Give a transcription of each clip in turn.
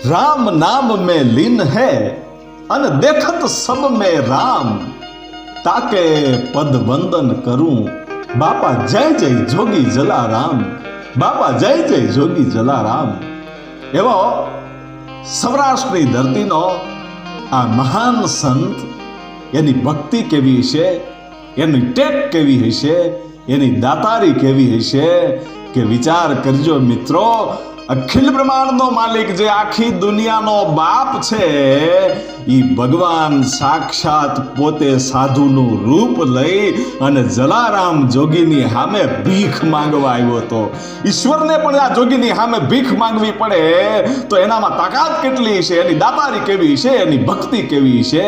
राम नाम में लीन है अन देखत सब में राम, ताके पद वंदन करूं बापा जय जय जोगी जलाराम, बापा जय जय जोगी जलाराम। एवो સૌરાષ્ટ્રની ધરતીનો આ મહાન સંત, એની ભક્તિ કેવી હશે, એની ટેક કેવી હશે, એની દાતારી કેવી હશે કે વિચાર કરજો મિત્રો। અખિલ બ્રહ્માંડનો માલિક, જે આખી દુનિયાનો બાપ છે, ઈ ભગવાન સાક્ષાત પોતે સાધુનું રૂપ લઈ અને જલારામ જોગીની સામે ભીખ માંગવા આવ્યો હતો। ઈશ્વરને પણ આ જોગીની સામે ભીખ માંગવી પડે તો એનામાં તાકાત કેટલી છે, એની દાતારી કેવી છે, એની ભક્તિ કેવી છે,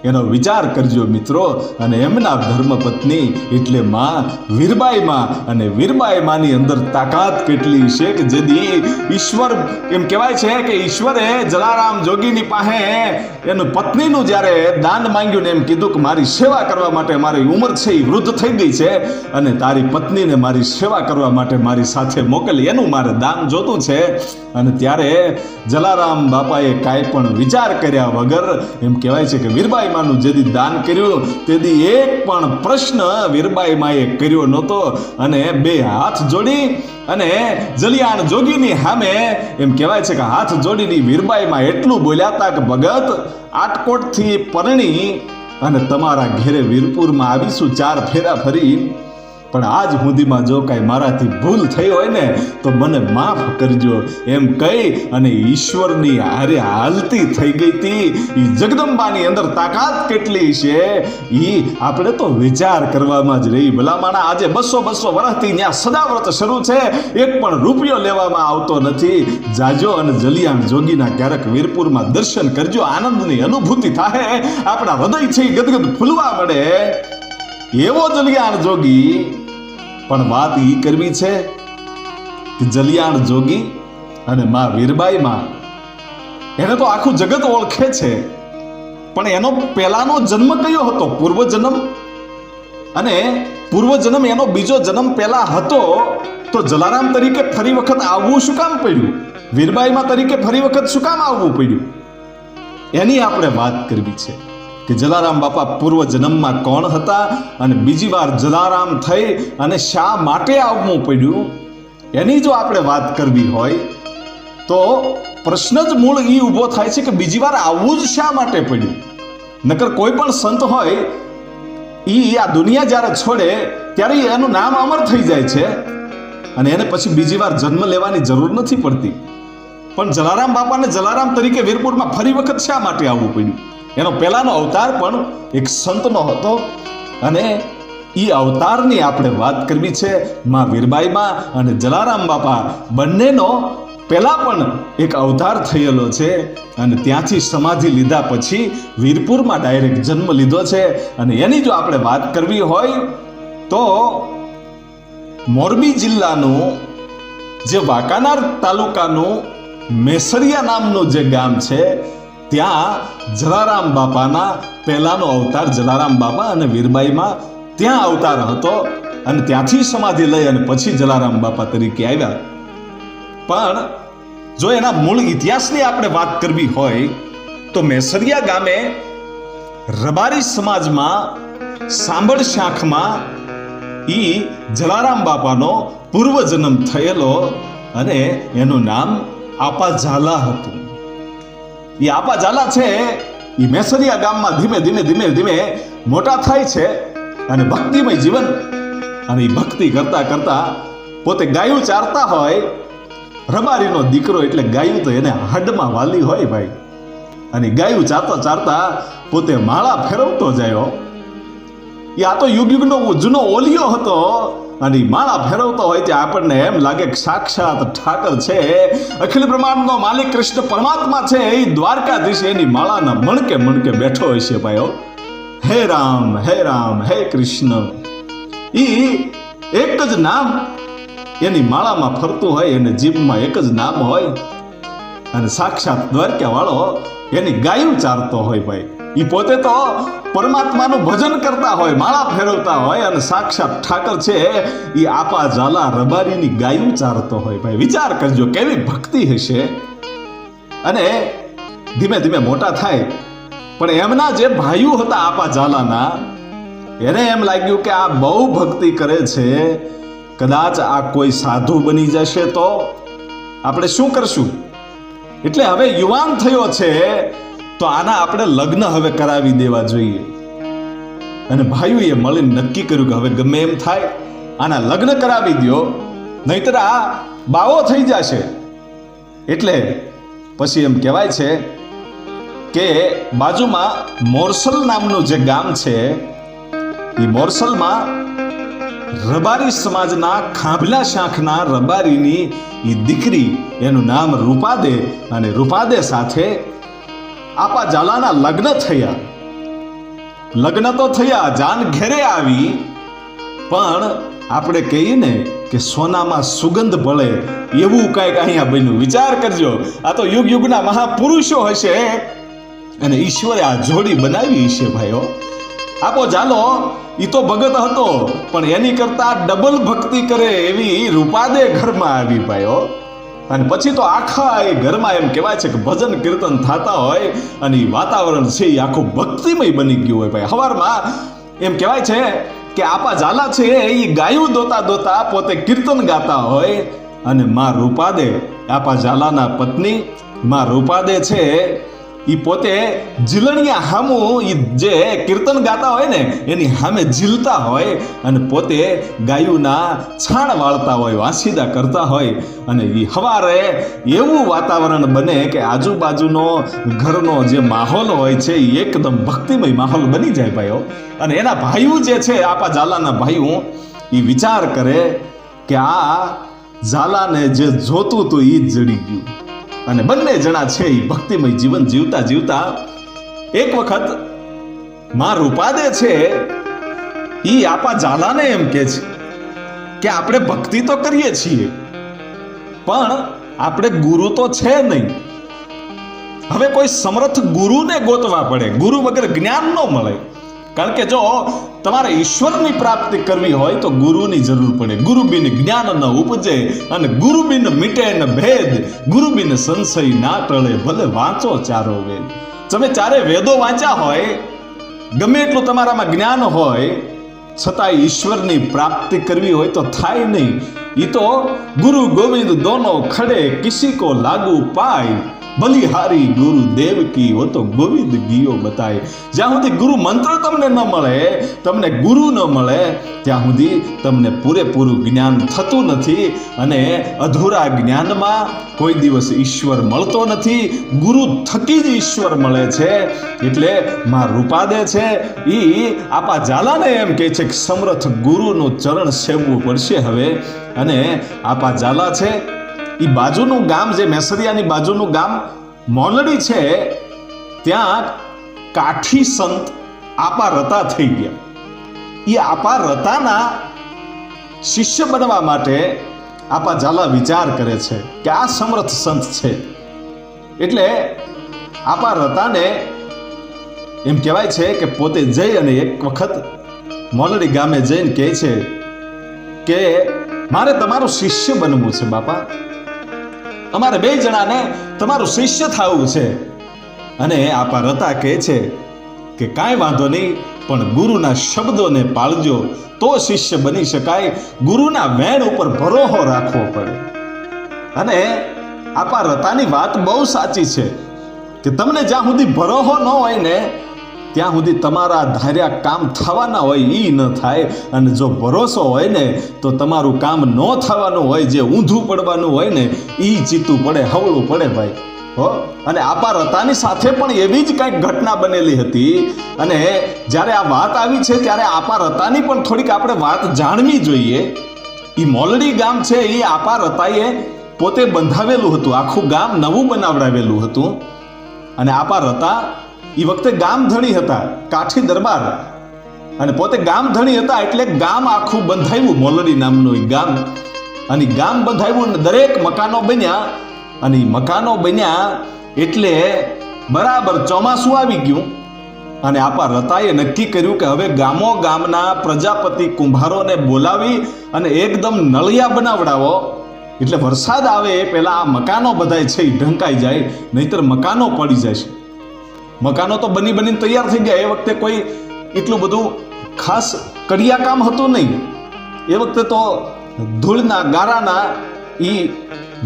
એનો વિચાર કરજો મિત્રો। અને એમના ધર્મપત્ની એટલે માં વીરબાઈ માં, અને વીરબાઈ માની અંદર તાકાત કેટલી છે કે જેદી ઈશ્વર, એમ કહેવાય છે કે ઈશ્વરે જલારામ જોગીની પાસે એનું પત્નીનું જ્યારે દાન માંગ્યું ને એમ કીધું કે મારી સેવા કરવા માટે, મારી ઉંમર છે એ વૃદ્ધ થઈ ગઈ છે અને તારી પત્નીને મારી સેવા કરવા માટે મારી સાથે મોકલી, એનું મારે દાન જોતું છે। અને ત્યારે જલારામ બાપાએ કાંઈ પણ વિચાર કર્યા વગર, એમ કહેવાય છે કે વીરબાઈ માનું જેદી દાન કર્યું તેદી એક પણ પ્રશ્ન વીરબાઈ માએ કર્યો નહોતો, અને બે હાથ જોડી અને જલિયાણ જોગીની સામે, એમ કહેવાય છે કે હાથ જોડીની વીરબાઈ માં એટલું બોલ્યા હતા કે ભગત, આટકોટથી પરણી અને તમારા ઘેરે વીરપુરમાં આવીશું 4 ફેરા ફરી, પણ આજ સુધીમાં જો કાંઈ મારાથી ભૂલ થઈ હોય ને તો મને માફ કરજો, એમ કહી અને ઈશ્વરની હારે હાલતી થઈ ગઈ હતી। એ જગદંબાની અંદર તાકાત કેટલી છે એ આપણે તો વિચાર કરવામાં જ રહી। ભલામાણા આજે 200 વર્ષથી ત્યાં સદાવ્રત શરૂ છે, એક પણ રૂપિયો લેવામાં આવતો નથી। જાજો અને જલિયાણ જોગીના ક્યારેક વીરપુરમાં દર્શન કરજો, આનંદની અનુભૂતિ થાય, આપણા હૃદય છે એ ગદગદ ફૂલવા મળે। એવો જલિયાણ જોગી, પણ વાત એ કરવી છે કે જલિયાણ જોગી અને માં વીરબાઈ માં, એને તો આખું જગત ઓળખે છે, પણ એનો પહેલાનો જન્મ કયો હતો? પૂર્વજન્મ। અને પૂર્વજન્મ, એનો બીજો જન્મ પહેલા હતો તો જલારામ તરીકે ફરી વખત આવવું શું કામ પડ્યું? વીરબાઈ માં તરીકે ફરી વખત શું કામ આવવું પડ્યું? એની આપણે વાત કરવી છે કે જલારામ બાપા પૂર્વ જન્મમાં કોણ હતા અને બીજી વાર જલારામ થઈ અને શા માટે આવવું પડ્યું, એની જો આપણે વાત કરવી હોય તો પ્રશ્ન જ મૂળ એ ઊભો થાય છે કે બીજી વાર આવવું જ શા માટે પડ્યું? નકર કોઈ પણ સંત હોય એ આ દુનિયા જ્યારે છોડે ત્યારે એનું નામ અમર થઈ જાય છે અને એને પછી બીજી વાર જન્મ લેવાની જરૂર નથી પડતી, પણ જલારામ બાપાને જલારામ તરીકે વીરપુરમાં ફરી વખત શા માટે આવવું પડ્યું? એનો પહેલાનો અવતાર પણ એક સંતનો હતો અને એ અવતારની આપણે વાત કરવી છે। માં વીરબાઈમાં અને જલારામ બાપા બંનેનો પહેલા પણ એક અવતાર થયેલો છે અને ત્યાંથી સમાધિ લીધા પછી વીરપુરમાં ડાયરેક્ટ જન્મ લીધો છે। અને એની જો આપણે વાત કરવી હોય તો મોરબી જિલ્લાનું જે વાંકાનેર તાલુકાનું મેસરિયા નામનું જે ગામ છે, ત્યાં જલારામ બાપાના પહેલાનો અવતાર જલારામ બાપા અને વીરબાઈમાં ત્યાં અવતાર હતો અને ત્યાંથી સમાધિ લઈ અને પછી જલારામ બાપા તરીકે આવ્યા। પણ જો એના મૂળ ઇતિહાસની આપણે વાત કરવી હોય તો મેસરિયા ગામે રબારી સમાજમાં સાંભળ શાખમાં ઈ જલારામ બાપાનો પૂર્વ જન્મ થયેલો અને એનું નામ આપા ઝાલા હતું। એ આપા ઝાલા છે એ મેસરિયા ગામમાં ધીમે ધીમે મોટા થાય છે અને ભક્તિમય જીવન, અને એ ભક્તિ કરતા કરતા પોતે ગાયું ચારતા હોય, રબારીનો દીકરો એટલે ગાયું તો એને હડમાં વાલી હોય ભાઈ, અને ગાયું ચારતા ચારતા પોતે માળા ફેરવતો જાય। એ આ તો યુગનો જૂનો ઓલિયો હતો અને માળા ફેરવતો હોય ત્યાં આપણને એમ લાગે કે સાક્ષાત ઠાકર છે, અખિલ બ્રહ્માંડનો માલિક કૃષ્ણ પરમાત્મા છે, એ દ્વારકાધીશ એની માળાના મણકે બેઠો હોય છે ભાઈઓ। હે રામ હે કૃષ્ણ, ઈ એક જ નામ એની માળામાં ફરતું હોય, એને જીભમાં એક જ નામ હોય અને સાક્ષાત દ્વારકા વાળો એની ગાયું ચારતો હોય ભાઈ। ઈ પોતે તો પરમાત્માનું ભજન કરતા હોય, માળા ફેરવતા હોય અને સાક્ષાત ઠાકર છે ઈ આપા ઝાલા રબારીની ગાયું ચારતો હોય ભાઈ। વિચાર કરજો કેવી ભક્તિ હશે। અને ધીમે ધીમે મોટા થાય. પણ એમના જે ભાઈઓ હતા આપા ઝાલાના, એને એમ લાગ્યું કે આ બહુ ભક્તિ કરે છે, કદાચ આ કોઈ સાધુ બની જશે તો આપણે શું કરશું? એટલે હવે યુવાન થયો છે તો આના આપણે લગ્ન હવે કરાવી દેવા જોઈએ. અને ભાઈઓએ મળીને નક્કી કર્યું કે હવે ગમે એમ થાય આના લગ્ન કરાવી દો, નહીતર આ બાવો થઈ જશે. એટલે પછી એમ કહેવાય છે કે બાજુમાં મોરસલ નામનું જે ગામ છે, એ મોરસલમાં રબારી સમાજના ખાંભલા શાખના રબારીની એ દીકરી, એનું નામ રૂપાદે, અને રૂપાદે સાથે આપા ઝાલાના લગ્ન થયા. લગ્ન તો થયા, જાન ઘેરે આવી, પણ આપણે કહીએ ને કે સોનામાં સુગંધ ભળે એવું કંઈક અહીંયા બન્યું. વિચાર કરજો, આ તો યુગ યુગના મહાપુરુષો હશે અને ઈશ્વરે આ જોડી બનાવી હશે ભાઈઓ. આપો ઝાલો ઈ તો ભગત હતો, પણ એની કરતા ડબલ ભક્તિ કરે એવી રૂપાદે ઘરમાં આવી ભાઈઓ. અને પછી તો આખા એ ઘરમાં એમ કહેવાય છે કે ભજન કીર્તન થતા હોય અને એ વાતાવરણ છે એ આખું ભક્તિમય બની ગયું હોય ભાઈ. સવારમાં એમ કહેવાય છે કે આપા ઝાલા છે એ ગાયું દોતા દોતા પોતે કીર્તન ગાતા હોય, અને માં રૂપાદે, આપા ઝાલાના પત્ની માં રૂપાદે છે એ પોતે ઝીલણિયા હામું એ જે કીર્તન ગાતા હોય ને એની સામે ઝીલતા હોય, અને પોતે ગાયુના છાણ વાળતા હોય, વાંસીદા કરતા હોય. અને એ સવારે એવું વાતાવરણ બને કે આજુબાજુનો ઘરનો જે માહોલ હોય છે એ એકદમ ભક્તિમય માહોલ બની જાય ભાઈઓ. અને એના ભાઈઓ જે છે, આપા ઝાલાના ભાઈઓ, એ વિચાર કરે કે આ ઝાલાને જે જોતું હતું એ જ જડી ગયું. અને બંને જણા છે એ ભક્તિમય જીવન જીવતા જીવતા એક વખત માં રૂપાદે છે એ આપા ઝાલાને એમ કહે છે કે આપણે ભક્તિ તો કરીએ છીએ, પણ આપણે ગુરુ તો છે નહીં. હવે કોઈ સમર્થ ગુરુને ગોતવા પડે, ગુરુ વગર જ્ઞાન ન મળે. કારણ કે જો તમારે ઈશ્વરની પ્રાપ્તિ કરવી હોય તો ગુરુની જરૂર પડે. ગુરુ બિન જ્ઞાન ન ઉપજે, અને ગુરુ બિન મીટે ન ભેદ, ગુરુ બિન સંશય ના ટળે, ભલે વાંચો ચારો વેદ. તમે ચારે વેદો વાંચ્યા હોય, ગમે એટલું તમારામાં જ્ઞાન હોય, છતાં ઈશ્વરની પ્રાપ્તિ કરવી હોય તો થાય નહીં. એ તો ગુરુ ગોવિંદ દોનો ખડે, કિસી કો લાગુ પાય, બલિહારી ગુરુ દેવ કી વો તો ગોવિંદ ગીયો બતાય. જ્યાં સુધી ગુરુ મંત્ર તમને ન મળે, તમને ગુરુ ન મળે, ત્યાં સુધી તમને પૂરેપૂરું જ્ઞાન થતું નથી. અને અધૂરા જ્ઞાનમાં કોઈ દિવસ ઈશ્વર મળતો નથી, ગુરુ થકી જ ઈશ્વર મળે છે. એટલે માં રૂપાદે છે એ આપા ઝાલાને એમ કહે છે કે સમર્થ ગુરુનું ચરણ સેવવું પડશે હવે. અને આપા ઝાલા છે એ બાજુનું ગામ, જે મેસરિયાની બાજુનું ગામ મોલડી છે, ત્યાં કાઠી સંત આપા રતા થઈ ગયા. એ આપા રતાના શિષ્ય બનવા માટે આપા ઝાલા વિચાર કરે છે કે આ સમર્થ સંત છે. એટલે આપા રતાને એમ કહેવાય છે કે પોતે જઈ અને એક વખત મોલડી ગામે જઈને કહે છે કે મારે તમારું શિષ્ય બનવું છે બાપા, અમારે બે જણાને તમારું શિષ્ય થવું છે. અને આપા રતા કહે છે કે કાંઈ વાંધો નહીં, પણ ગુરુના શબ્દોને પાળજો તો શિષ્ય બની શકાય. ગુરુના વેણ ઉપર ભરોસો રાખવો પડે. અને આપા રતાની વાત બહુ સાચી છે કે તમને જ્યાં સુધી ભરોસો ન હોય ને ત્યાં સુધી તમારા ધાર્યા કામ થવાના હોય એ ન થાય. અને જો ભરોસો હોય ને તો તમારું કામ ન થવાનું હોય, જે ઊંધું પડવાનું હોય ને એ ચીતું પડે, હવળું પડે ભાઈ હો. અને આપા રતાની સાથે પણ એવી જ કંઈક ઘટના બનેલી હતી. અને જ્યારે આ વાત આવી છે ત્યારે આપા રતાની પણ થોડીક આપણે વાત જાણવી જોઈએ. એ મોલડી ગામ છે એ આપા રતાએ પોતે બંધાવેલું હતું, આખું ગામ નવું બનાવડાવેલું હતું. અને આપા રતા એ વખતે ગામ ધણી હતા, કાઠી દરબાર, અને પોતે ગામ ધણી હતા. એટલે ગામ આખું બંધાવ્યું, મોલડી નામનું એ ગામ. અને ગામ બંધાવ્યું અને દરેક મકાનો બન્યા. અને મકાનો બન્યા એટલે બરાબર ચોમાસું આવી ગયું. અને આપા રતાએ નક્કી કર્યું કે હવે ગામો ગામના પ્રજાપતિ કુંભારોને બોલાવી અને એકદમ નળિયા બનાવડાવો એટલે વરસાદ આવે એ પહેલા આ મકાનો બધાય છે એ ઢંકાઈ જાય, નહીતર મકાનો પડી જાય છે. મકાનો તો બનીને તૈયાર થઈ ગયા. એ વખતે કોઈ એટલું બધું ખાસ કડિયા કામ હતું નહીં. એ વખતે તો ધૂળના ગારાના ઈ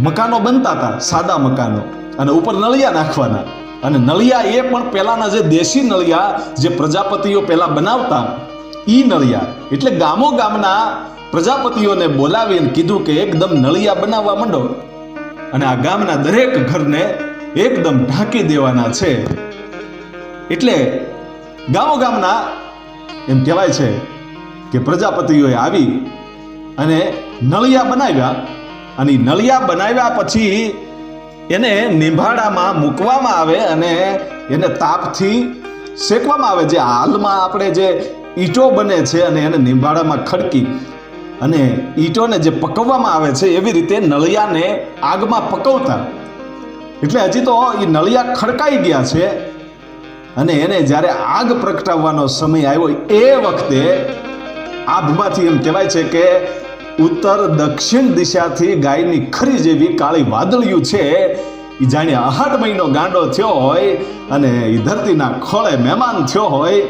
મકાનો બનતા હતા, સાદા મકાનો, અને ઉપર નળિયા નાખવાના. અને નળિયા એ પણ પહેલાના જે દેશી નળિયા જે પ્રજાપતિઓ પહેલા બનાવતા ઈ નળિયા. એટલે ગામના પ્રજાપતિઓને બોલાવીને કીધું કે એકદમ નળિયા બનાવવા માંડો અને આ ગામના દરેક ઘરને એકદમ ઢાંકી દેવાના છે. એટલે ગામના એમ કહેવાય છે કે પ્રજાપતિઓએ આવી અને નળિયા બનાવ્યા. અને નળિયા બનાવ્યા પછી એને નિંભાડામાં મૂકવામાં આવે અને એને તાપથી શેકવામાં આવે. જે હાલમાં આપણે જે ઈંટો બને છે અને એને નિંભાડામાં ખડકી અને ઈંટોને જે પકવવામાં આવે છે એવી રીતે નળિયાને આગમાં પકવતા. એટલે હજી તો એ નળિયા ખડકાઈ ગયા છે અને એને જ્યારે આગ પ્રગટાવવાનો સમય આવ્યો એ વખતે આભમાંથી એમ કહેવાય છે કે ઉત્તર દક્ષિણ દિશાથી ગાયની ખરી જેવી કાળી વાદળિયું છે એ જાણે 8 મહિનો ગાંડો થયો હોય અને એ ધરતીના ખોળે મહેમાન થયો હોય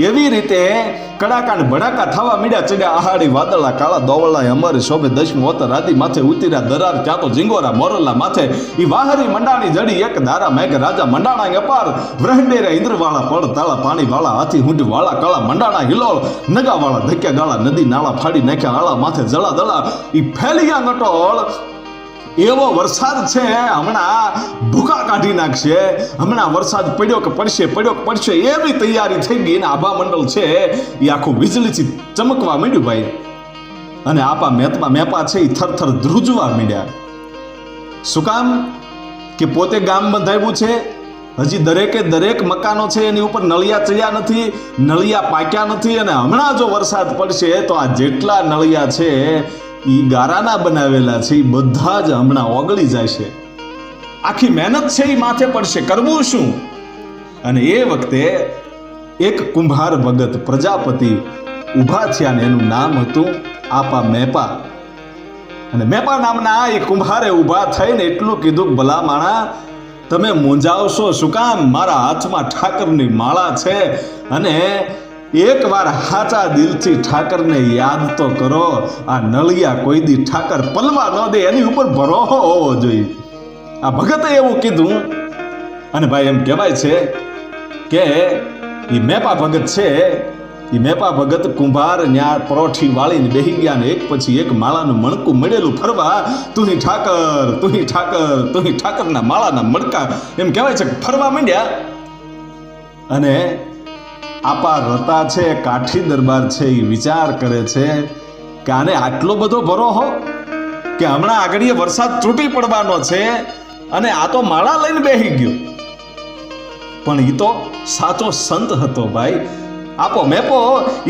એવી રીતે કડાકા ને ભડાકા થવા મીડ્યા. ચડ્યા આહાડી વાદળા કાળા દોવળા અમારી શોભે દશમ ઓતર આદિ માથે ઉતર્યા દરાર ક્યાં તો ઝીંગોરા મોરલા માથે ઈ વાહરી મંડાણી જડી એક ધારા મેઘ રાજા મંડાણા અપાર વ્રહંડેરા ઇન્દ્રવાળા પડ તાળા પાણી વાળા હાથી હુંડી વાળા કાળા મંડાણા હિલોળ નગાવાળા ધક્યા ગાળા નદી નાળા ફાડી નાખ્યા આળા માથે જળા દળા ઈ ફેલિયા નટોળ. એવો વરસાદ છે, હમણાં ભૂકા કાઢી નાખશે. હમણાં વરસાદ પડ્યો કે પડશે એવી તૈયારી થઈ ગઈ. આભા મંડળ છે એ આખું વીજળીથી ચમકવા માંડ્યું ભાઈ. અને આપા મેપા છે એ થરથર ધ્રુજવા માંડ્યા. શું કામ? કે પોતે ગામ બંધાવ્યું છે, હજી દરેક મકાનો છે એની ઉપર નળિયા ચડ્યા નથી, નળિયા પાક્યા નથી. અને હમણાં જો વરસાદ પડશે તો આ જેટલા નળિયા છે ઈ ગારાના બનાવેલા છે એ બધા જ હમણાં ઓગળી જાય છે. આખી મહેનત છે એ માથે પડશે, કરવું શું? અને એ વખતે એક કુંભાર ભગત પ્રજાપતિ ઊભા થયા ને એનું નામ હતું આપા મેપા. અને મેપા નામના એ કુંભારે ઊભા થઈને એટલું કીધું, ભલા માણા તમે મૂંઝાવશો શું કામ? મારા હાથમાં ઠાકરની માળા છે અને એકવાર સાચા દિલથી ઠાકરને યાદ તો કરો. આ નળિયા કોઈ દી ઠાકર પલવા ન દે, એની ઉપર ભરોસો હોવો જોઈએ. આ ભગતે એવું કીધું. અને ભાઈ એમ કહેવાય છે કે એ મેપા ભગત છે, એ મેપા ભગત કુંભાર ન્યા પરોઠી વાળીને બેહી ગયા ને એક પછી એક માળાનું મણકું મળેલું ફરવા. તુહી ઠાકરના માળાના મણકા એમ કહેવાય છે ફરવા માંડ્યા. અને આપા રતા છે, કાઠી દરબાર છે, એ વિચાર કરે છે કે આને આટલો બધો ભરોસો કે હમણાં આગળ વરસાદ તૂટી પડવાનો છે અને આ તો માળા લઈને બેહી ગયો. પણ એ તો સાચો સંત હતો ભાઈ. આપો મેપો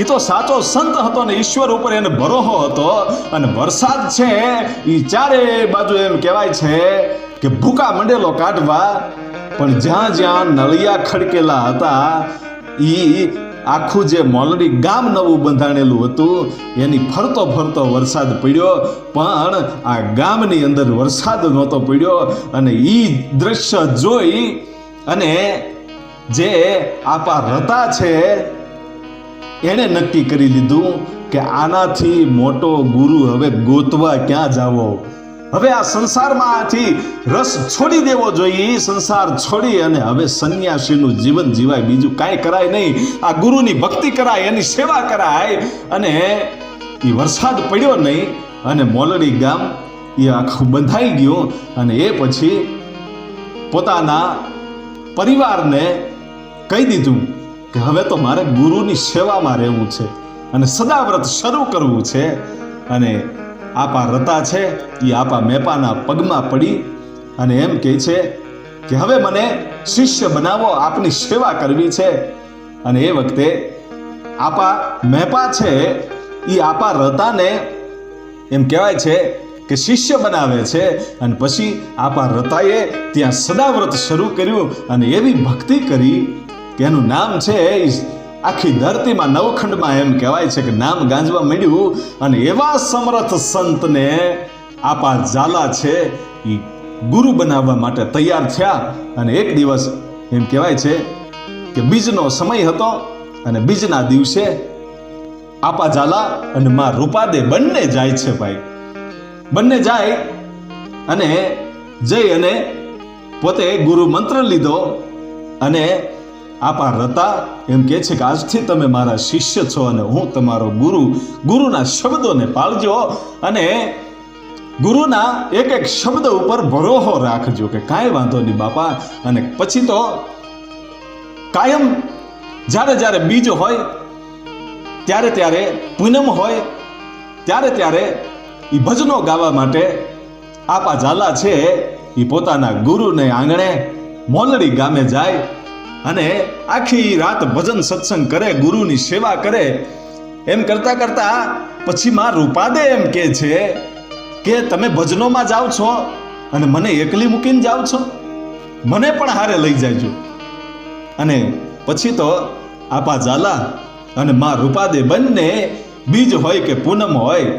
એ તો સાચો સંત હતો ને ઈશ્વર ઉપર એને ભરોસો હતો. અને વરસાદ છે એ ચારે બાજુ એમ કહેવાય છે કે ભૂકા મંડેલો કાઢવા. પણ જ્યાં નળિયા ખડકેલા હતા ઈ આખું જે મોલડી ગામ નવું બંધાણેલું હતું એની ફરતો વરસાદ પડ્યો. પણ આ ગામની અંદર વરસાદ નહોતો પડ્યો. અને ઈ દ્રશ્ય જોઈ અને જે આપા રતા છે એણે નક્કી કરી લીધું કે આનાથી મોટો ગુરુ હવે ગોતવા ક્યાં જાવો. હવે આ સંસારમાંથી રસ છોડી દેવો જોઈએ. સંસાર છોડી અને હવે સંન્યાસીનું જીવન જીવાય, બીજું કાંઈ કરાય નહીં. આ ગુરુની ભક્તિ કરાય, એની સેવા કરાય. અને એ વરસાદ પડ્યો નહીં અને મોલડી ગામ એ આખું બંધાઈ ગયું. અને એ પછી પોતાના પરિવારને કહી દીધું કે હવે તો મારે ગુરુની સેવામાં રહેવું છે અને સદાવ્રત શરૂ કરવું છે. અને આપા રતા છે એ આપા મેપાના પગમાં પડી અને એમ કહે છે કે હવે મને શિષ્ય બનાવો, આપની સેવા કરવી છે. અને એ વખતે આપા મેપા છે એ આપા રતાને એમ કહેવાય છે કે શિષ્ય બનાવે છે. અને પછી આપા રતાએ ત્યાં સદાવ્રત શરૂ કર્યું અને એવી ભક્તિ કરી કે એનું નામ છે આખી ધરતીમાં નવખંડમાં એમ કહેવાય છે કે નામ ગાંજવા માંડ્યું. અને એવા સમર્થ સંતને આપા ઝાલા છે એ ગુરુ બનાવવા માટે તૈયાર થયા. અને એક દિવસ એમ કહેવાય છે કે બીજનો સમય હતો અને બીજના દિવસે આપા ઝાલા અને માં રૂપાદે બંને જાય છે ભાઈ. બંને જાય અને જઈ અને પોતે ગુરુ મંત્ર લીધો અને આપા રતા એમ કહે છે કે આજથી તમે મારા શિષ્ય છો અને હું તમારો ગુરુ. ગુરુના શબ્દોને પાળજો અને ગુરુના એક એક શબ્દ ઉપર ભરોસો રાખજો કે કાંઈ વાંધો નહીં બાપા. અને પછી તો કાયમ જ્યારે જ્યારે બીજ હોય ત્યારે ત્યારે પૂનમ હોય ત્યારે ત્યારે એ ભજનો ગાવા માટે આપા ઝાલા છે એ પોતાના ગુરુને આંગણે મોલડી ગામે જાય અને આખી રાત ભજન સત્સંગ કરે, ગુરુની સેવા કરે. એમ કરતા કરતા પછી માં રૂપાદે એમ કહે છે કે તમે ભજનોમાં જાઓ છો અને મને એકલી મૂકીને જાઓ છો, મને પણ હારે લઈ જાયજો. અને પછી તો આપા ઝાલા અને માં રૂપાદે બંને બીજ હોય કે પૂનમ હોય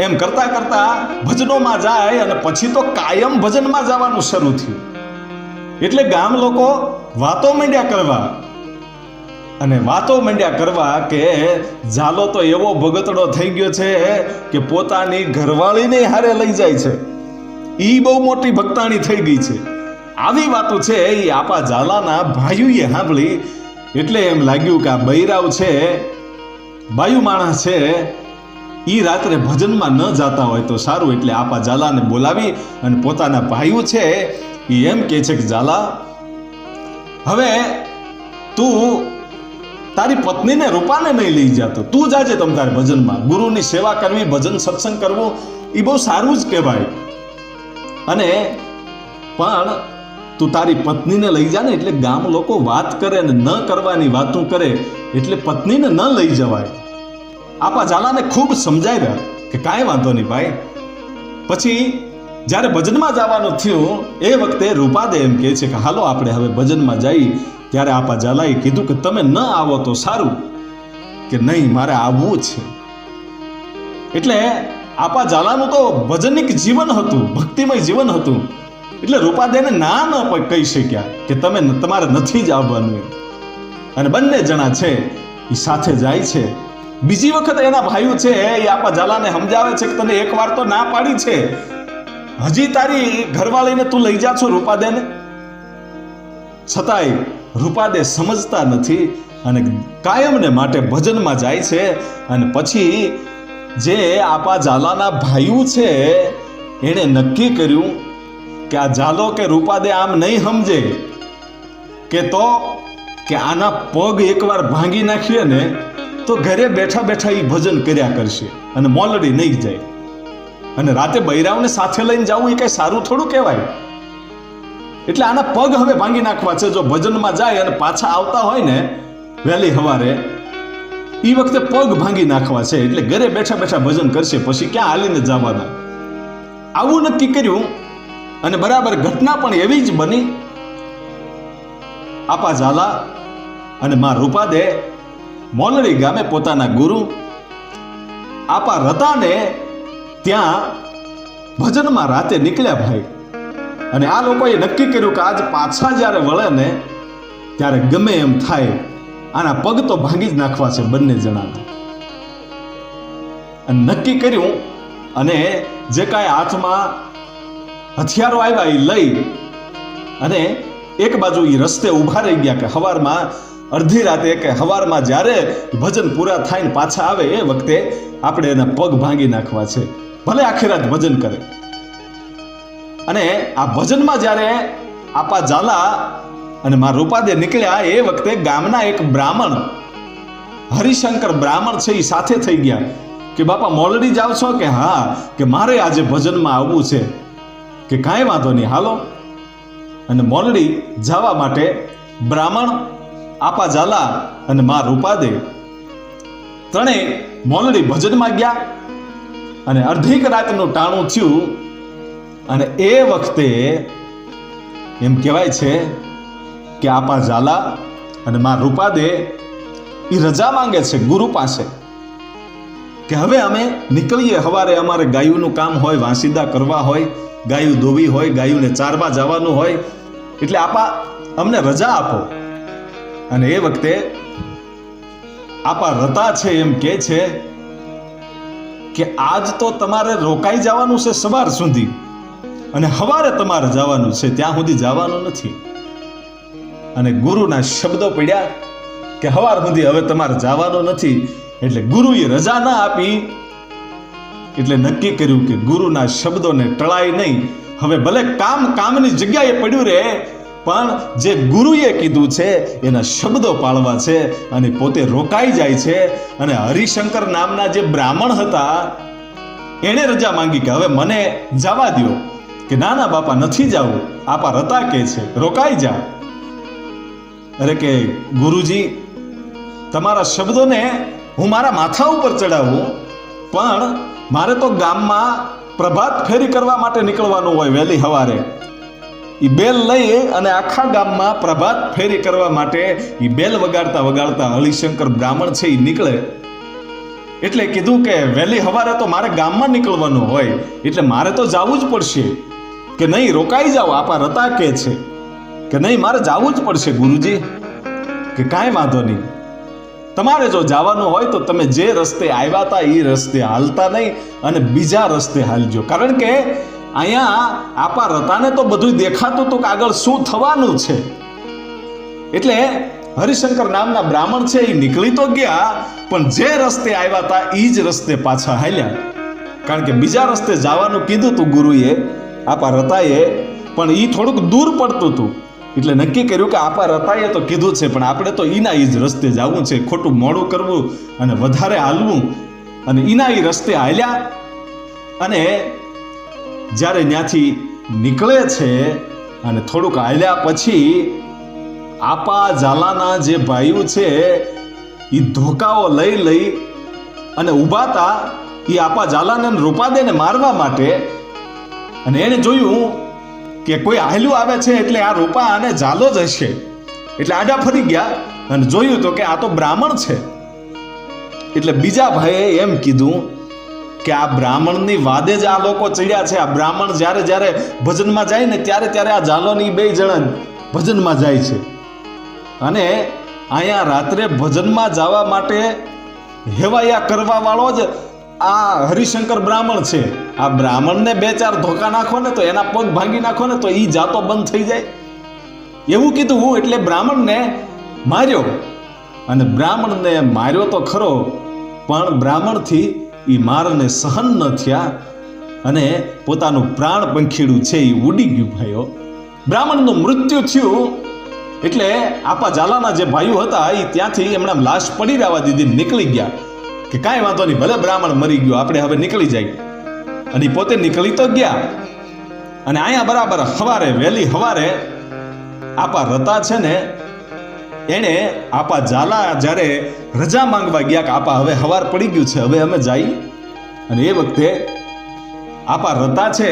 એમ કરતા કરતા ભજનોમાં જાય અને પછી તો કાયમ ભજનમાં જવાનું શરૂ થયું. એટલે ગામ લોકો વાતો માંડ્યા કરવા અને વાતો માંડ્યા કરવા કે ઝાલો તો એવો ભગતડો થઈ ગયો છે કે પોતાની ઘરવાળીને હારે લઈ જાય છે, ઈ બહુ મોટી ભક્તાણી થઈ ગઈ છે. આવી વાતો છે એ આપા ઝાલાના ભાઈઓએ સાંભળી. એટલે એમ લાગ્યું કે આ બૈરાવ છે, બાયુ માણસ છે, ઈ રાત્રે ભજનમાં ન જાતા હોય તો સારું. એટલે આપા ઝાલાને બોલાવી અને પોતાના ભાઈઓ છે એ એમ કહે છે કે ઝાલા, હવે તું તારી પત્નીને રૂપાને નહીં લઈ જાતો, તું જાજે તમ તારે ભજનમાં. ગુરુની સેવા કરવી, ભજન સત્સંગ કરવું એ બહુ સારું જ કહેવાય. અને પણ તું તારી પત્નીને લઈ જા ને. એટલે ગામ લોકો વાત કરે ને ન કરવાની વાતો કરે એટલે પત્નીને ન લઈ જવાય. આપા ઝાલાને ખૂબ સમજાવ્યા કે કાંઈ વાંધો નહીં ભાઈ. પછી જ્યારે ભજનમાં જવાનું થયું એ વખતે રૂપાદે એમ કહે છે કે હાલો આપણે હવે ભજનમાં જઈએ. ત્યારે આપા ઝાલાએ કીધું કે તમે ન આવો તો સારું. કે નહીં, મારે આવવું છે. એટલે આપા ઝાલાનું તો ભજનિક જીવન હતું, ભક્તિમય જીવન હતું. એટલે રૂપાદેને ના ન કહી શક્યા કે તમારે નથી જ આવવાનું. અને બંને જણા છે એ સાથે જાય છે. બીજી વખત એના ભાઈઓ છે એ આપા ઝાલાને સમજાવે છે કે તને એકવાર તો ના પાડી છે, હજી તારી ઘરવાળીને તું લઈ જા છો રૂપાદેને. છતાંય રૂપાદે સમજતા નથી અને કાયમને માટે ભજનમાં જાય છે. અને પછી જે આપા ઝાલાના ભાઈઓ છે એણે નક્કી કર્યું કે આ ઝાલો કે રૂપાદે આમ નહીં સમજે કે તો કે આના પગ એકવાર ભાંગી નાખીએ ને તો ઘરે બેઠા બેઠા એ ભજન કર્યા કરશે અને મોલડી નહીં જાય. અને રાતે બૈરાવને સાથે લઈને જવું એ કઈ સારું થોડું કહેવાય. એટલે આના પગ હવે ભાંગી નાખવા છે. જો ભજનમાં જાય અને પાછા આવતા હોય ને વહેલી સવારે એ વખતે પગ ભાંગી નાખવા છે. એટલે ઘરે બેઠા બેઠા ભજન કરશે, પછી ક્યાં હાલીને જવાના. આવું નક્કી કર્યું અને બરાબર ઘટના પણ એવી જ બની. આપા ઝાલા અને માં રૂપાદે મોલડી ગામે પોતાના ગુરુ આપા રતાને ત્યાં ભજનમાં રાતે નીકળ્યા ભાઈ. અને આ લોકોએ નક્કી કર્યું કે આજ પાછા જ્યારે વળે ને ત્યારે ગમે એમ થાય આના પગ તો ભાંગી જ નાખવા છે બંને જણાના. અને નક્કી કર્યું અને જે કાંઈ હાથમાં હથિયારો આવ્યા એ લઈ અને એક બાજુ એ રસ્તે ઊભા રહી ગયા કે સવારમાં અડધી રાતે કે સવારમાં જ્યારે ભજન પૂરા થાય ને પાછા આવે એ વખતે આપણે એના પગ ભાંગી નાખવા છે, ભલે આખી રાત ભજન કરે. અને આ ભજનમાં જ્યારે આપા ઝાલા અને માં રૂપાદે નીકળ્યા એ વખતે ગામના એક બ્રાહ્મણ હરિશંકર બ્રાહ્મણ છે એ સાથે થઈ ગયા કે બાપા મોલડી જાવ છો કે હા, કે મારે આજે ભજનમાં આવવું છે. કે કાંઈ વાંધો નહીં હાલો. અને મોલડી જવા માટે બ્રાહ્મણ, આપા ઝાલા અને માં રૂપાદે ત્રણેય મોલડી ભજનમાં ગયા. અને અડધીક રાતનું ટાણું થયું અને એ વખતે એમ કહેવાય છે કે આપા ઝાલા અને માં રૂપાદે એ રજા માંગે છે ગુરુ પાસે. કે હવે અમે નીકળીએ. સવારે અમારે ગાયુંનું કામ હોય, વાંસીદા કરવા હોય, ગાયું દોવી હોય, ગાયુંને ચારવા જવાનું હોય, એટલે આપા અમને રજા આપો. અને એ વખતે આપા રતા છે એમ કે છે કે આજ તો તમારે રોકાઈ જવાનું છે સવાર સુધી, અને સવારે તમારે જવાનું છે, ત્યાં સુધી જવાનું નથી. અને ગુરુના શબ્દો પડ્યા કે સવાર સુધી હવે તમારે જવાનું નથી. એટલે ગુરુએ રજા ના આપી. એટલે નક્કી કર્યું કે ગુરુના શબ્દોને ટળાય નહીં. હવે ભલે કામની જગ્યાએ પડ્યું રહે, પણ જે ગુરુએ કીધું છે એના શબ્દો પાળવા છે. અને પોતે રોકાઈ જાય છે. અને હરિશંકર નામના જે બ્રાહ્મણ હતા એણે રજા માંગી કે હવે મને જવા દો. કે ના ના બાપા, નથી જવું. આપા રતા કે છે રોકાઈ જા. અરે કે ગુરુજી, તમારા શબ્દોને હું મારા માથા ઉપર ચડાવું, પણ મારે તો ગામમાં પ્રભાત ફેરી કરવા માટે નીકળવાનું હોય વહેલી સવારે. એ બેલ લઈ અને આખા ગામમાં પ્રભાત ફેરી કરવા માટે એ બેલ વગાડતા વગાડતા હરિશંકર બ્રાહ્મણ છે એ નીકળે. એટલે કીધું કે વહેલી સવારે તો મારે ગામમાં નીકળવાનું હોય, એટલે મારે તો જવું જ પડશે. કે નહીં, રોકાઈ જાઓ. આપા રતા કે છે કે નહીં, મારે જવું જ પડશે ગુરુજી. કે કાંઈ વાંધો નહીં, તમારે જો જવાનું હોય તો તમે જે રસ્તે આવ્યા હતા એ રસ્તે હાલતા નહીં અને બીજા રસ્તે હાલજો. કારણ કે અહીંયા આપા રતાને તો બધું દેખાતું હતું કે આગળ શું થવાનું છે. એટલે હરિશંકર નામના બ્રાહ્મણ છે એ નીકળી તો ગયા, પણ જે રસ્તે આવ્યા હતા એ જ રસ્તે પાછા હાલ્યા. કારણ કે બીજા રસ્તે જવાનું કીધું હતું ગુરુએ, આપા રતાએ, પણ એ થોડુંક દૂર પડતું હતું. એટલે નક્કી કર્યું કે આપા રતાએ તો કીધું છે, પણ આપણે તો ઈના ઈ જ રસ્તે જવું છે, ખોટું મોડું કરવું અને વધારે હાલવું. અને ઈના ઈ રસ્તે હાલ્યા. અને જ્યારે ત્યાંથી નીકળે છે અને થોડુંક હાલ્યા પછી આપા ઝાલાના જે ભાઈઓ છે એ ધોકાઓ લઈ અને ઊભા હતા એ આપા ઝાલાને રૂપાદેને મારવા માટે. અને એને જોયું કે કોઈ હાલ્યું આવે છે, એટલે આ રૂપા અને ઝાલો જ હશે. એટલે આડા ફરી ગયા અને જોયું તો કે આ તો બ્રાહ્મણ છે. એટલે બીજા ભાઈએ એમ કીધું કે આ બ્રાહ્મણની વાદે જ આ લોકો ચડ્યા છે. આ બ્રાહ્મણ જ્યારે ભજનમાં જાય ને ત્યારે આ ઝાલોની બે જણા ભજનમાં જાય છે. અને અહીંયા રાત્રે ભજનમાં જવા માટે હેવાયા કરવા વાળો જ આ હરિશંકર બ્રાહ્મણ છે. આ બ્રાહ્મણને 2-4 ધોકા નાખો ને તો એના પગ ભાંગી નાખો ને તો એ જાતો બંધ થઈ જાય. એવું કીધું. એટલે બ્રાહ્મણને માર્યો. અને બ્રાહ્મણને માર્યો તો ખરો, પણ બ્રાહ્મણથી એ મારને સહન ન થયા અને પોતાનું પ્રાણ પંખીડું છે એ ઉડી ગયું. ભાઈઓ, બ્રાહ્મણનું મૃત્યુ થયું. એટલે આપા ઝાલાના જે ભાઈઓ હતા એ ત્યાંથી એમણે લાશ પડી રહેવા દીધી, નીકળી ગયા કે કાંઈ વાંધો નહીં, ભલે બ્રાહ્મણ મરી ગયો, આપણે હવે નીકળી જાય. અને પોતે નીકળી તો ગયા. અને અહીંયા બરાબર વહેલી સવારે આપા રતા છે ને એને આપા ઝાલા જ્યારે રજા માંગવા ગયા કે આપા હવે સવાર પડી ગયું છે, હવે અમે જઈએ. અને એ વખતે આપા રતા છે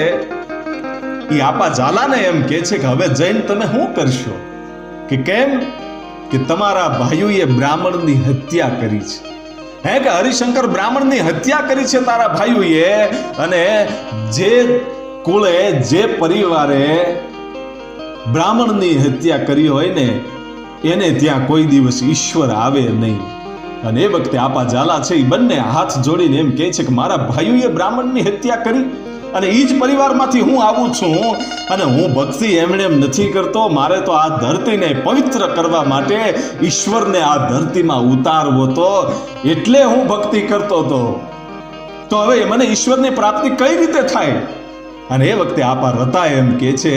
એ આપા ઝાલાને એમ કહે છે કે હવે જઈને તમે શું કરશો? કે કેમ? કે તમારા ભાઈઓએ બ્રાહ્મણની હત્યા કરી છે. હે કે હરિશંકર બ્રાહ્મણની હત્યા કરી છે તારા ભાઈઓએ. અને જે કુળે, જે પરિવારે બ્રાહ્મણની હત્યા કરી હોય ને એને ત્યાં કોઈ દિવસ ઈશ્વર આવે નહીં. અને એ વખતે આપા ઝાલા છે એ બંને હાથ જોડીને એમ કહે છે કે મારા ભાઈઓએ બ્રાહ્મણની હત્યા કરી અને એ જ પરિવારમાંથી હું આવું છું. અને હું ભક્તિ એમણે એમ નથી કરતો, મારે તો આ ધરતીને પવિત્ર કરવા માટે ઈશ્વરને આ ધરતીમાં ઉતારવો તો, એટલે હું ભક્તિ કરતો હતો. તો હવે મને ઈશ્વરની પ્રાપ્તિ કઈ રીતે થાય? અને એ વખતે આપા રતા એમ કહે છે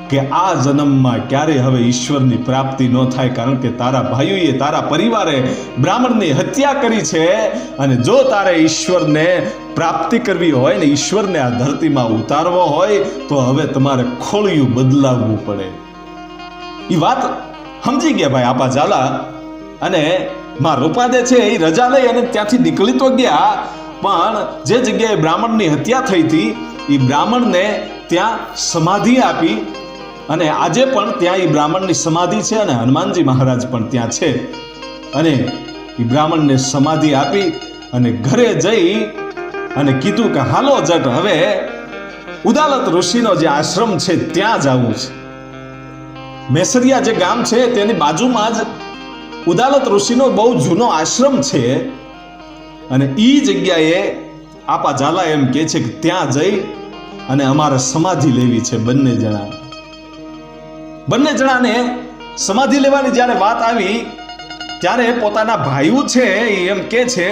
કે આ જન્મમાં ક્યારે હવે ઈશ્વરની પ્રાપ્તિ ન થાય, કારણ કે તારા ભાઈઓએ, તારા પરિવારે બ્રાહ્મણની હત્યા કરી છે. અને જો તારે ઈશ્વરને પ્રાપ્તિ કરવી હોય ને ઈશ્વરને આ ધરતીમાં ઉતારવો હોય તો હવે તમારે ખોળિયું બદલાવવું પડે. એ વાત સમજી ગયા ભાઈ આપા ઝાલા. અને માં રૂપાદે છે એ રજા લઈ અને ત્યાંથી નીકળી તો ગયા, પણ જે જગ્યાએ બ્રાહ્મણની હત્યા થઈ હતી એ બ્રાહ્મણને ત્યાં સમાધિ આપી. અને આજે પણ ત્યાં એ બ્રાહ્મણની સમાધિ છે અને હનુમાનજી મહારાજ પણ ત્યાં છે. અને એ બ્રાહ્મણને સમાધિ આપી અને ઘરે જઈ અને કીધું કે હાલો જટ હવે ઉદાલત ઋષિનો જે આશ્રમ છે ત્યાં જવું છે. મેસરિયા જે ગામ છે તેની બાજુમાં જ ઉદાલત ઋષિનો બહુ જૂનો આશ્રમ છે અને એ જગ્યાએ આપા ઝાલા એમ કહે છે કે ત્યાં જઈ અને અમારે સમાધિ લેવી છે બંને જણાને સમાધિ લેવાની જ્યારે વાત આવી ત્યારે પોતાના ભાઈઓ છે એમ કહે છે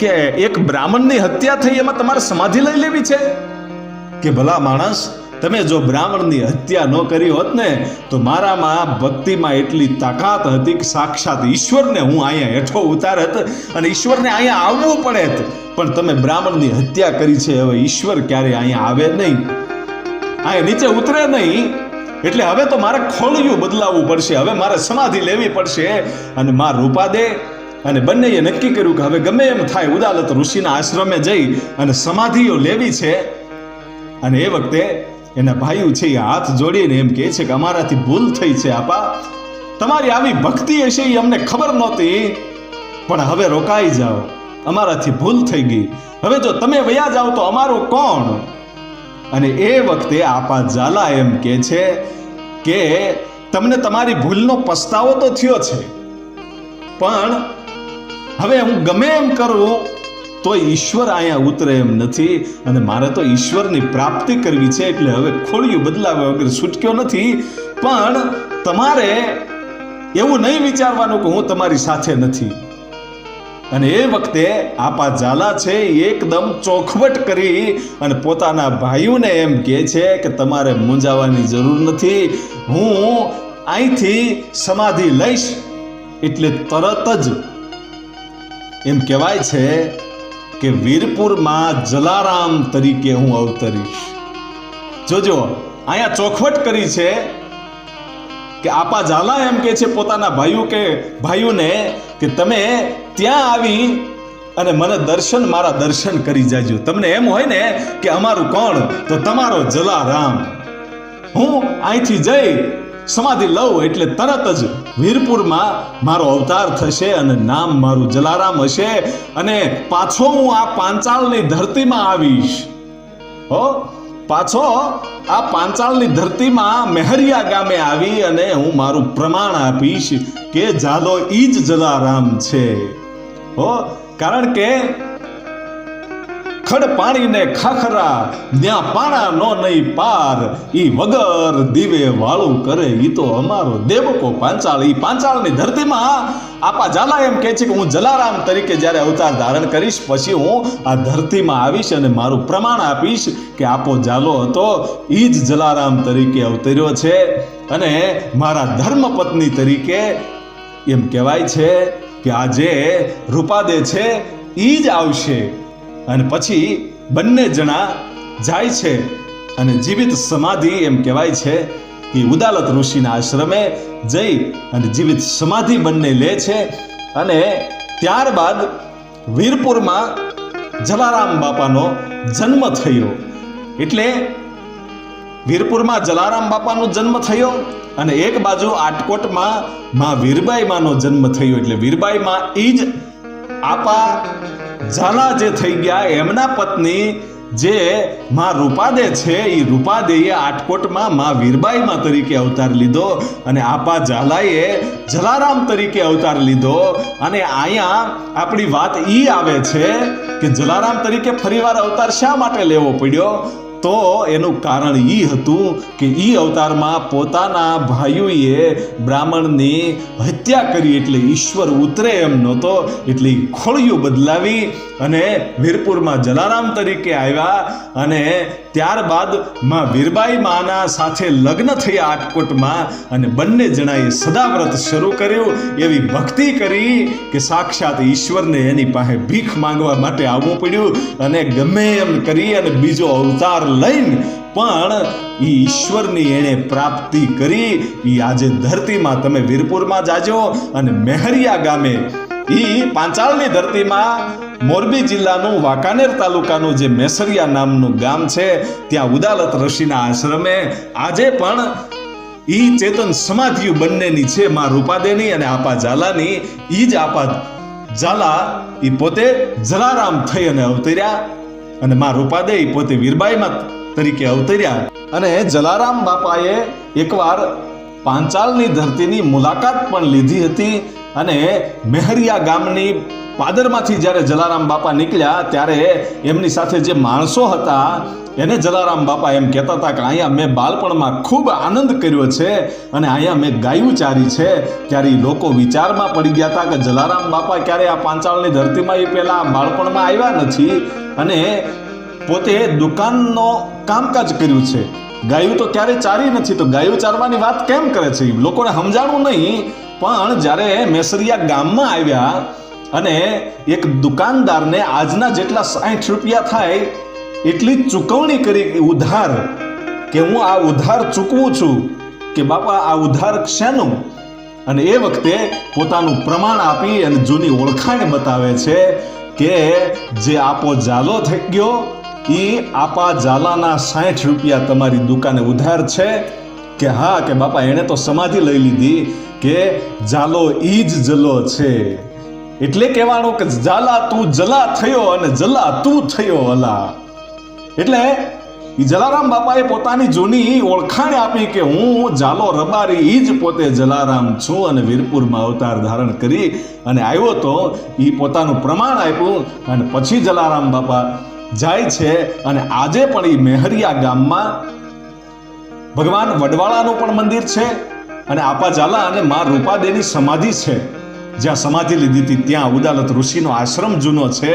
કે એક બ્રાહ્મણની હત્યા થઈ એમાં તમારે સમાધિ લઈ લેવી છે કે ભલા માણસ તમે જો બ્રાહ્મણની હત્યા ન કરી હોત ને તો મારામાં ભક્તિમાં એટલી તાકાત હતી કે સાક્ષાત ઈશ્વરને હું અહીંયા હેઠો ઉતારત અને ઈશ્વરને અહીંયા આવવું પડે, પણ તમે બ્રાહ્મણની હત્યા કરી છે. હવે ઈશ્વર ક્યારે અહીંયા આવે નહીં, અહીંયા નીચે ઉતરે નહીં, એટલે હવે તો મારે ખોળિયું બદલાવવું પડશે, હવે મારે સમાધિ લેવી પડશે. અને માં રૂપાદે અને બંનેએ નક્કી કર્યું કે હવે ગમે એમ થાય ઉદાલત ઋષિના આશ્રમે જઈ અને સમાધિઓ લેવી છે. અને એ વખતે એના ભાઈઓ છે એ હાથ જોડીને એમ કહે છે કે અમારાથી ભૂલ થઈ છે આપા, તમારી આવી ભક્તિ હશે એ અમને ખબર નહોતી, પણ હવે રોકાઈ જાઓ, અમારાથી ભૂલ થઈ ગઈ, હવે જો તમે વયા જાઓ તો અમારું કોણ? અને એ વખતે આપા ઝાલા એમ કહે છે કે તમને તમારી ભૂલનો પસ્તાવો તો થયો છે, પણ હવે હું ગમે એમ કરું તો ઈશ્વર અહીંયા ઉતરે એમ નથી અને મારે તો ઈશ્વરની પ્રાપ્તિ કરવી છે, એટલે હવે ખોળિયું બદલાવ્યા વગર છૂટક્યો નથી. પણ તમારે એવું નહીં વિચારવાનું કે હું તમારી સાથે નથી. અને એ વખતે આપા ઝાલા છે એકદમ ચોખવટ કરી અને પોતાના ભાઈઓને એમ કહે છે કે તમારે મૂંઝાવાની જરૂર નથી, હું અહીંથી સમાધિ લઈશ એટલે તરત જ એમ કહેવાય છે કે વીરપુરમાં જલારામ તરીકે હું અવતરીશ. જોજો અહીંયા ચોખવટ કરી છે કે આપા ઝાલા એમ કહે છે પોતાના ભાઈઓને કે તમે ત્યાં આવી અને મને મારા દર્શન કરી જાજો. તમને એમ હોય ને કે અમારું કોણ, તો તમારો જલારામ. હું અહીંથી જઈ સમાધિ લઉં એટલે તરત જ વીરપુરમાં મારો અવતાર થશે અને નામ મારું જલારામ હશે અને પાછો હું આ પાંચાળની ધરતીમાં આવીશ. પાછો આ પાંચાળની ધરતીમાં મેહરિયા ગામે આવી અને હું મારું પ્રમાણ આપીશ કે ઝાલો ઈ જ જલારામ છે. કારણ કે ખડ પાણીને ખાખરા ત્યાં પાણા નો નહીં પાર, ઈ વગર દીવે વાળું કરે ઈ તો અમારો દેવકો પાંચાળ. ઈ પાંચાળની ધરતીમાં આપા ઝાલા એમ કહે છે કે હું જલારામ તરીકે જ્યારે અવતાર ધારણ કરીશ પછી હું આ ધરતીમાં આવીશ અને મારું પ્રમાણ આપીશ કે આપો ઝાલો હતો ઈ જ જલારામ તરીકે અવતર્યો છે અને મારા ધર્મપત્ની તરીકે એમ કહેવાય છે કે આજે રૂપાદે છે ઈ જ આવશે. અને પછી બંને જણા જાય છે અને જીવિત સમાધિ એમ કહેવાય છે કે ઉદાલત ઋષિના આશ્રમે જઈ અને જીવિત સમાધિ બંને લે છે. અને ત્યારબાદ વીરપુરમાં જલારામ બાપાનો જન્મ થયો. એટલે વીરપુરમાં જલારામ બાપાનો જન્મ થયો અને એક બાજુ આટકોટમાં માં વીરબાઈમાનો જન્મ થયો. એટલે વીરબાઈમાં એ જ આપા ઝાલા જે થઈ ગયા એમના પત્ની જે માં રૂપાદે છે એ રૂપાદેએ આટકોટમાં માં વીરબાઈમાં તરીકે અવતાર લીધો અને આપા ઝાલાએ જલારામ તરીકે અવતાર લીધો. અને અહીંયા આપણી વાત ઈ આવે છે કે જલારામ તરીકે ફરીવાર અવતાર શા માટે લેવો પડ્યો, તો એનું કારણ ઈ હતું કે ઈ અવતારમાં પોતાના ભાઈઓએ બ્રાહ્મણની હત્યા કરી એટલે ઈશ્વર ઉતરે એમ નહોતો, એટલે ખોળિયું બદલાવી અને વીરપુરમાં જલારામ તરીકે આવ્યા. અને ત્યારબાદ માં વીરબાઈ માના સાથે લગ્ન થયા આટકોટમાં અને બંને જણાએ સદાવ્રત શરૂ કર્યું. એવી ભક્તિ કરી કે સાક્ષાત ઈશ્વરને એની પાસે ભીખ માંગવા માટે આવવું પડ્યું અને ગમે એમ કરી અને બીજો અવતાર લઈને પણ ઈ ઈશ્વરની એણે પ્રાપ્તિ કરી. ઈ આજે ધરતીમાં તમે વીરપુરમાં જાજો અને મેહરિયા ગામે ઈ પાંચાળની ધરતીમાં મોરબી જિલ્લાનું વાંકાનેર તાલુકાનું જે મેસરિયા નામનું ગામ છે ત્યાં ઉદાલત ઋષિના આશ્રમે આજે પણ ઈ ચેતન સમાધિઓ બંનેની છે, માં રૂપાદેની અને આપા ઝાલાની. ઈ જ આપા ઝાલા એ પોતે જલારામ થઈ અને અવતર્યા, અને માં રૂપાદે પોતે વીરબાઈમાં તરીકે અવતર્યા. અને જલારામ બાપાએ એકવાર પાંચાલની ધરતીની મુલાકાત પણ લીધી હતી. અને મેહરિયા ગામની પાદરમાંથી જ્યારે જલારામ બાપા નીકળ્યા ત્યારે એમની સાથે જે માણસો હતા એને જલારામ બાપા એમ કહેતા હતા કે અહીંયા મેં બાળપણમાં ખૂબ આનંદ કર્યો છે અને અહીંયા મેં ગાયું ચારી છે. ત્યારે લોકો વિચારમાં પડી ગયા હતા કે જલારામ બાપા ક્યારે આ પાંચાળની ધરતીમાં એ પહેલા બાળપણમાં આવ્યા નથી અને પોતે દુકાનનો કામકાજ કર્યું છે, ગાયું તો ક્યારે ચારી નથી, તો ગાયું ચારવાની વાત કેમ કરે છે? લોકોને સમજાણું નહીં. પણ જ્યારે મેસરિયા ગામમાં આવ્યા અને એક દુકાનદારને આજના જેટલા 60 રૂપિયા થાય એટલી ચૂકવણી કરી ઉધાર, કે હું આ ઉધાર ચૂકવું છું, કે બાપા આ ઉધાર શેનું? અને એ વખતે પોતાનું પ્રમાણ આપી અને જૂની ઓળખાણ બતાવે છે કે જે આપો ઝાલો થઈ ગયો એ આપા ઝાલાના 60 રૂપિયા તમારી દુકાને ઉધાર છે. કે હા, કે બાપા એને તો સમાધિ લઈ લીધી કે ઝાલો ઈ જ જલો છે. એટલે કહેવાનું કે ઝાલા તું જલા થયો અને જલા તું થયો અલા. એટલે જલારામ બાપાએ પોતાની જૂની ઓળખાણ આપી કે હું ઝાલો રબારી ઈ જ પોતે જલારામ છું અને વીરપુરમાં અવતાર ધારણ કરી અને આવ્યો તો એ પોતાનું પ્રમાણ આપ્યું. અને પછી જલારામ બાપા જાય છે અને આજે પણ એ મેહરિયા ગામમાં ભગવાન વડવાળાનું પણ મંદિર છે અને આપા ઝાલા અને માં રૂપાદેની સમાધિ છે. જ્યાં સમાધિ લીધી હતી ત્યાં ઉદાલત ઋષિનો આશ્રમ જૂનો છે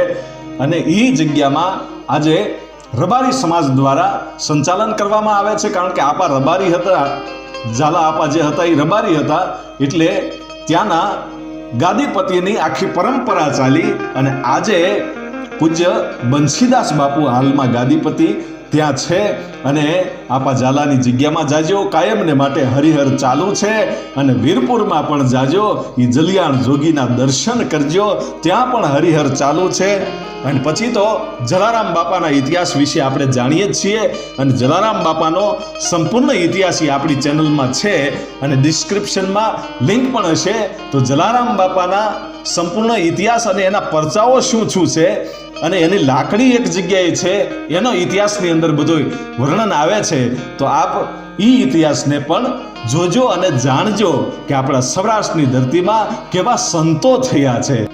અને એ જગ્યામાં આજે રબારી સમાજ દ્વારા સંચાલન કરવામાં આવે છે. કારણ કે આપા રબારી હતા, ઝાલા આપા જે હતા એ રબારી હતા, એટલે ત્યાંના ગાદીપતિની આખી પરંપરા ચાલી અને આજે પૂજ્ય બંસીદાસ બાપુ હાલમાં ગાદીપતિ ત્યાં છે. અને આપા ઝાલાની જગ્યામાં જાજો, કાયમને માટે હરિહર ચાલુ છે. અને વીરપુરમાં પણ જાજો, એ જલિયાણ જોગીના દર્શન કરજો, ત્યાં પણ હરિહર ચાલુ છે. અને પછી તો જલારામ બાપાના ઇતિહાસ વિશે આપણે જાણીએ જ છીએ અને જલારામ બાપાનો સંપૂર્ણ ઇતિહાસ આપણી ચેનલમાં છે અને ડિસ્ક્રિપ્શનમાં લિંક પણ હશે. તો જલારામ બાપાના સંપૂર્ણ ઇતિહાસ અને એના પરચાઓ શું છે અને એની લાકડી એક જગ્યાએ છે એનો ઇતિહાસની અંદર બધું વર્ણન આવે છે. તો આપ એ ઇતિહાસને પણ જોજો અને જાણજો કે આપણા સૌરાષ્ટ્રની ધરતીમાં કેવા સંતો થયા છે.